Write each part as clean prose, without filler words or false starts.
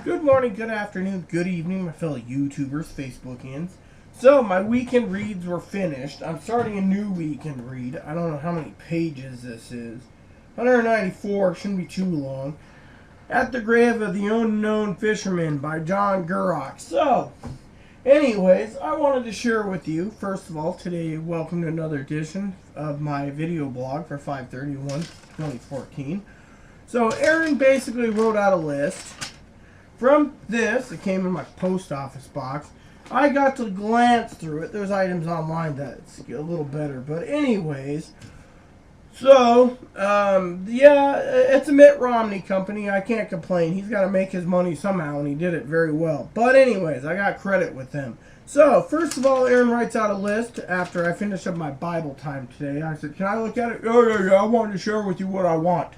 Good morning, good afternoon, good evening, my fellow YouTubers, Facebookians. So, my weekend reads were finished. I'm starting a new weekend read. I don't know how many pages this is. 194, shouldn't be too long. At the Grave of the Unknown Fisherman by John Gurrock. So, anyways, I wanted to share with you, first of all, today, welcome to another edition of my video blog for 5/31/2014. So, Aaron basically wrote out a list. From this, it came in my post office box. I got to glance through it. There's items online that's a little better. But anyways, so, yeah, it's a Mitt Romney company. I can't complain. He's got to make his money somehow, and he did it very well. But anyways, I got credit with them. So, first of all, Aaron writes out a list after I finished up my Bible time today. I said, can I look at it? Oh, yeah, I wanted to share with you what I want.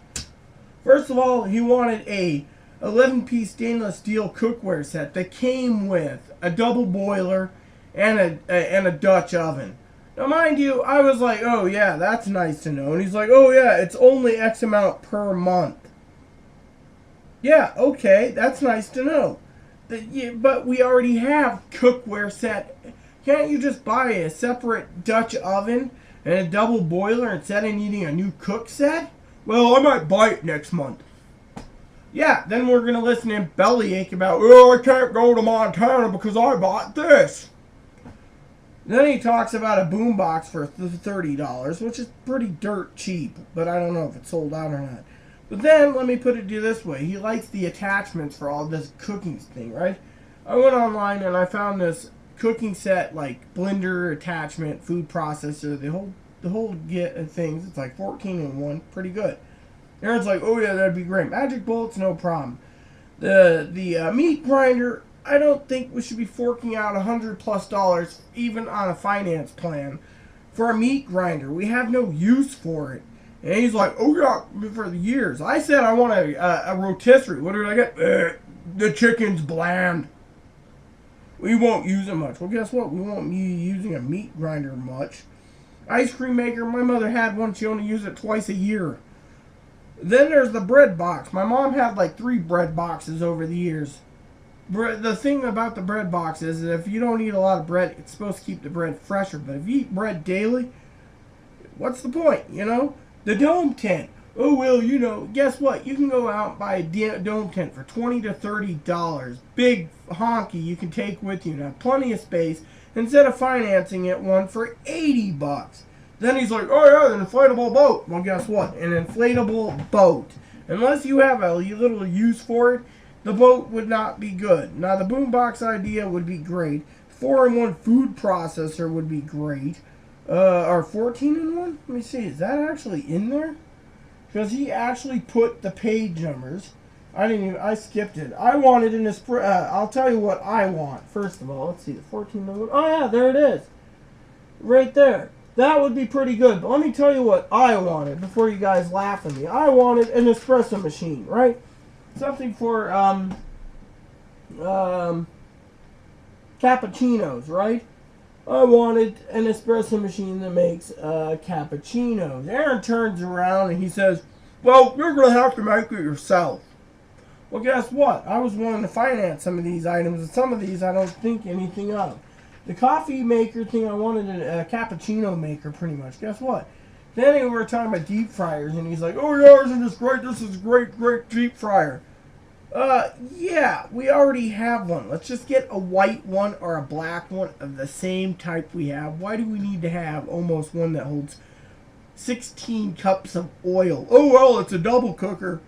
First of all, he wanted a 11-piece stainless steel cookware set that came with a double boiler and a Dutch oven. Now, mind you, I was like, oh, yeah, that's nice to know. And he's like, oh, yeah, it's only X amount per month. Yeah, okay, that's nice to know. But we already have cookware set. Can't you just buy a separate Dutch oven and a double boiler instead of needing a new cook set? Well, I might buy it next month. Yeah, then we're going to listen to him bellyache about, oh, I can't go to Montana because I bought this. Then he talks about a boombox for $30, which is pretty dirt cheap, but I don't know if it's sold out or not. But then, let me put it to you this way. He likes the attachments for all this cooking thing, right? I went online and I found this cooking set, like blender, attachment, food processor, the whole get things. It's like 14 in one, pretty good. Aaron's like, oh yeah, that'd be great. Magic bullets, no problem. The meat grinder, I don't think we should be forking out $100+ even on a finance plan for a meat grinder. We have no use for it. And he's like, oh yeah, for the years. I said I want a rotisserie. What did I get? The chicken's bland. We won't use it much. Well, guess what? We won't be using a meat grinder much. Ice cream maker, my mother had one. She only used it twice a year. Then there's the bread box. My mom had like 3 bread boxes over the years. The thing about the bread box is that if you don't eat a lot of bread, it's supposed to keep the bread fresher. But if you eat bread daily, what's the point, you know? The dome tent. Oh, well, you know, guess what? You can go out and buy a dome tent for $20 to $30. Big honky you can take with you. Now, plenty of space. Instead of financing it one for $80. Then he's like, oh yeah, an inflatable boat. Well, guess what? An inflatable boat. Unless you have a little use for it, the boat would not be good. Now, the boombox idea would be great. 4-in-1 food processor would be great. Or 14-in-1? Let me see. Is that actually in there? Because he actually put the page numbers. I skipped it. I wanted an I'll tell you what I want. First of all, let's see. The 14-in-1. Oh yeah, there it is. Right there. That would be pretty good. But let me tell you what I wanted before you guys laugh at me. I wanted an espresso machine, right? Something for cappuccinos, right? I wanted an espresso machine that makes cappuccinos. Aaron turns around and he says, well, you're going to have to make it yourself. Well, guess what? I was willing to finance some of these items, and some of these I don't think anything of. The coffee maker thing, I wanted a cappuccino maker, pretty much. Guess what? Then we were talking about deep fryers, and he's like, oh, yeah, isn't this great? This is a great deep fryer. Yeah, we already have one. Let's just get a white one or a black one of the same type we have. Why do we need to have almost one that holds 16 cups of oil? Oh, well, it's a double cooker.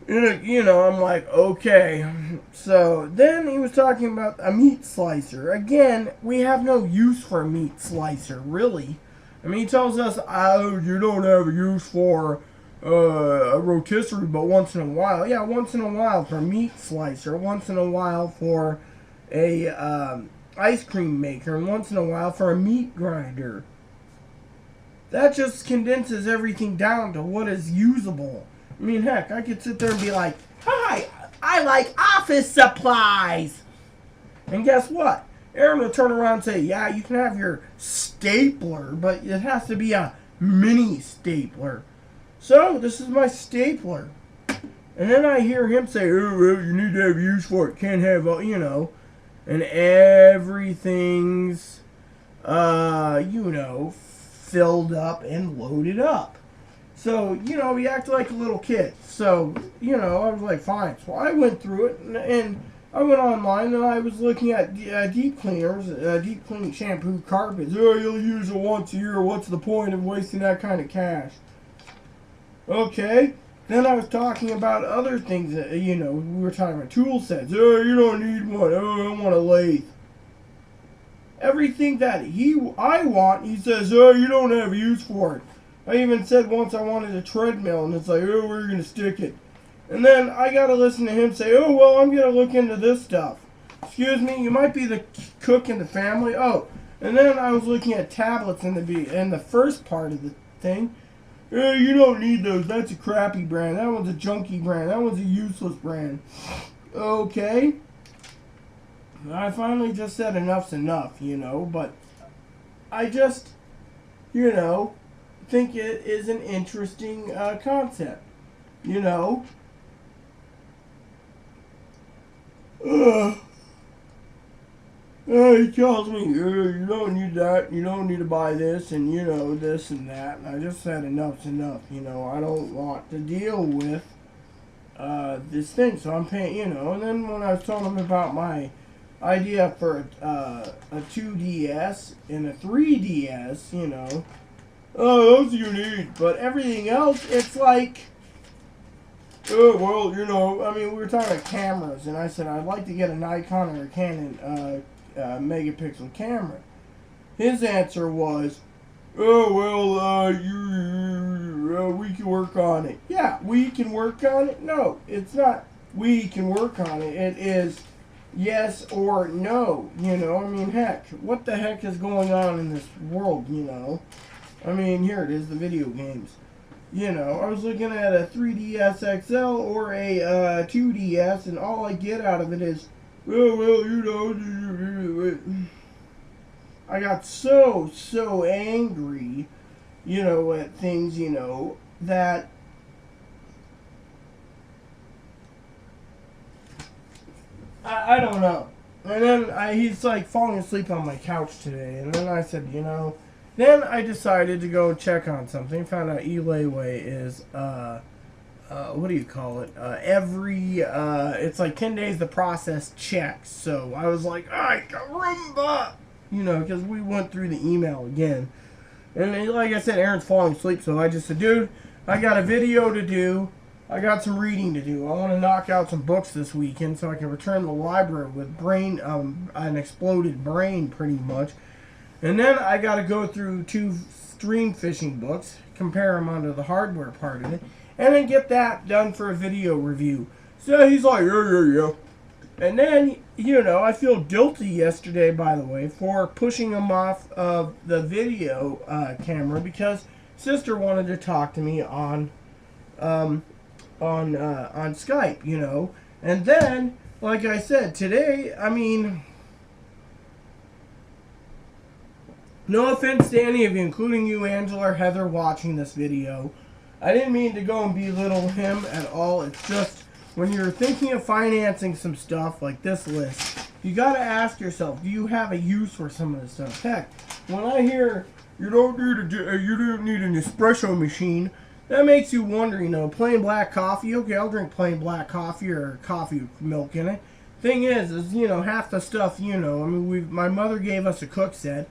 You know, I'm like, okay. So then he was talking about a meat slicer. Again, we have no use for a meat slicer, really. I mean, he tells us, oh, you don't have a use for a rotisserie, but once in a while. Yeah, once in a while for a meat slicer. Once in a while for a ice cream maker. And once in a while for a meat grinder. That just condenses everything down to what is usable. I mean, heck, I could sit there and be like, hi, I like office supplies. And guess what? Aaron will turn around and say, yeah, you can have your stapler, but it has to be a mini stapler. So, this is my stapler. And then I hear him say, oh, well, you need to have use for it. Can't have, you know. And everything's, you know, filled up and loaded up. So, you know, he acted like a little kid. So, you know, I was like, fine. So I went through it, and I went online, and I was looking at deep cleaners, deep cleaning shampoo carpets. Oh, you'll use it once a year. What's the point of wasting that kind of cash? Okay. Then I was talking about other things that, you know, we were talking about tool sets. Oh, you don't need one. Oh, I want a lathe. Everything that I want, he says, oh, you don't have use for it. I even said once I wanted a treadmill, and it's like, oh, where are you going to stick it? And then I got to listen to him say, oh, well, I'm going to look into this stuff. Excuse me, you might be the cook in the family. Oh, and then I was looking at tablets in the first part of the thing. You don't need those. That's a crappy brand. That one's a junky brand. That one's a useless brand. Okay. I finally just said enough's enough, you know, but I just, you know, think it is an interesting concept, you know. He tells me, you don't need that, you don't need to buy this, and, you know, this and that. And I just said enough's enough, you know. I don't want to deal with this thing, so I'm paying, you know. And then when I was telling him about my idea for a 2DS and a 3DS, you know, oh, those you need. But everything else, it's like, oh, well, you know, I mean, we were talking about cameras, and I said I'd like to get a Nikon or a Canon megapixel camera. His answer was, oh, well, we can work on it. Yeah, we can work on it? No, it's not we can work on it. It is yes or no, you know. I mean, heck, what the heck is going on in this world, you know? I mean, here it is, the video games. You know, I was looking at a 3DS XL or a 2DS, and all I get out of it is, oh, well, you know, I got so angry, you know, at things, you know, that I don't know. And then he's like falling asleep on my couch today, and then I said, you know, then I decided to go check on something. Found out eLayway is, what do you call it? It's like 10 days to process checks. So I was like, ay, caramba! You know, because we went through the email again. And like I said, Aaron's falling asleep, so I just said, dude, I got a video to do. I got some reading to do. I want to knock out some books this weekend so I can return to the library with an exploded brain, pretty much. And then I got to go through 2 stream fishing books, compare them onto the hardware part of it, and then get that done for a video review. So he's like, yeah. And then, you know, I feel guilty yesterday, by the way, for pushing him off of the video camera because sister wanted to talk to me on Skype, you know. And then, like I said, today, I mean, no offense to any of you, including you, Angela or Heather, watching this video. I didn't mean to go and belittle him at all. It's just, when you're thinking of financing some stuff like this list, you got to ask yourself, do you have a use for some of this stuff? Heck, when I hear you don't need an espresso machine, that makes you wonder, you know, plain black coffee. Okay, I'll drink plain black coffee or coffee with milk in it. Thing is, you know, half the stuff, you know, I mean, my mother gave us a cook set.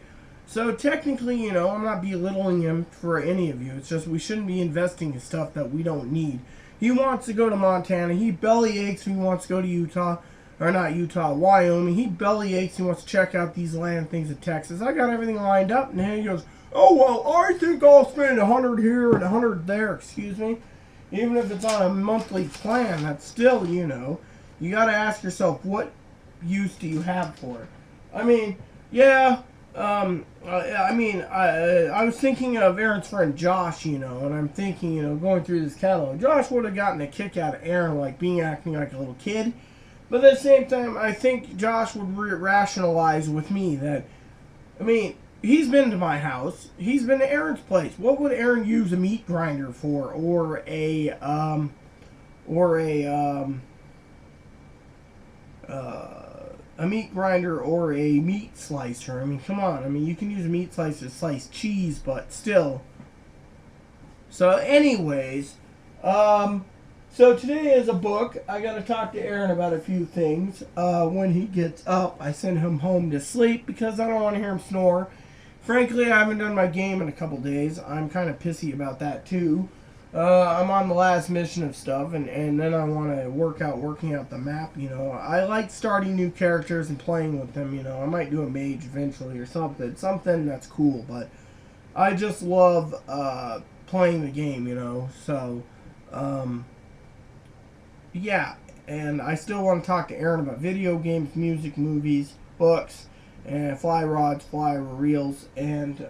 So technically, you know, I'm not belittling him for any of you. It's just we shouldn't be investing in stuff that we don't need. He wants to go to Montana. He belly aches when he wants to go to Utah. Or not Utah, Wyoming. He belly aches. He wants to check out these land things in Texas. I got everything lined up. And then he goes, oh, well, I think I'll spend 100 here and 100 there. Excuse me. Even if it's on a monthly plan, that's still, you know, you got to ask yourself, what use do you have for it? I mean, yeah. I was thinking of Aaron's friend Josh, you know, and I'm thinking, you know, going through this catalog, Josh would have gotten a kick out of Aaron, like acting like a little kid. But at the same time, I think Josh would rationalize with me that, I mean, he's been to my house, he's been to Aaron's place. What would Aaron use a meat grinder for, or a or a meat grinder or a meat slicer. I mean, come on. I mean, you can use a meat slicer to slice cheese, but still. So, anyways, so today is a book. I got to talk to Aaron about a few things. When he gets up, I send him home to sleep because I don't want to hear him snore. Frankly, I haven't done my game in a couple days. I'm kind of pissy about that too. I'm on the last mission of stuff, and then I want to working out the map, you know. I like starting new characters and playing with them, you know. I might do a mage eventually or something that's cool, but I just love playing the game, you know. So, yeah, and I still want to talk to Aaron about video games, music, movies, books, and fly rods, fly reels, and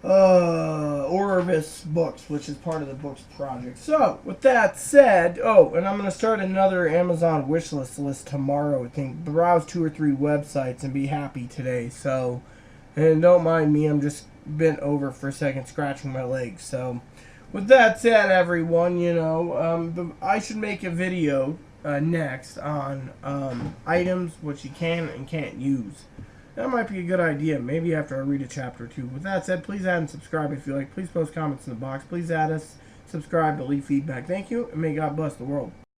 Orvis Books, which is part of the books project. So, with that said, oh, and I'm going to start another Amazon wishlist list tomorrow, I think. Browse 2 or 3 websites and be happy today. So, and don't mind me, I'm just bent over for a second, scratching my legs. So, with that said, everyone, you know, I should make a video next on items which you can and can't use. That might be a good idea, maybe after I read a chapter or two. With that said, please add and subscribe if you like. Please post comments in the box. Please add us, subscribe, to leave feedback. Thank you, and may God bless the world.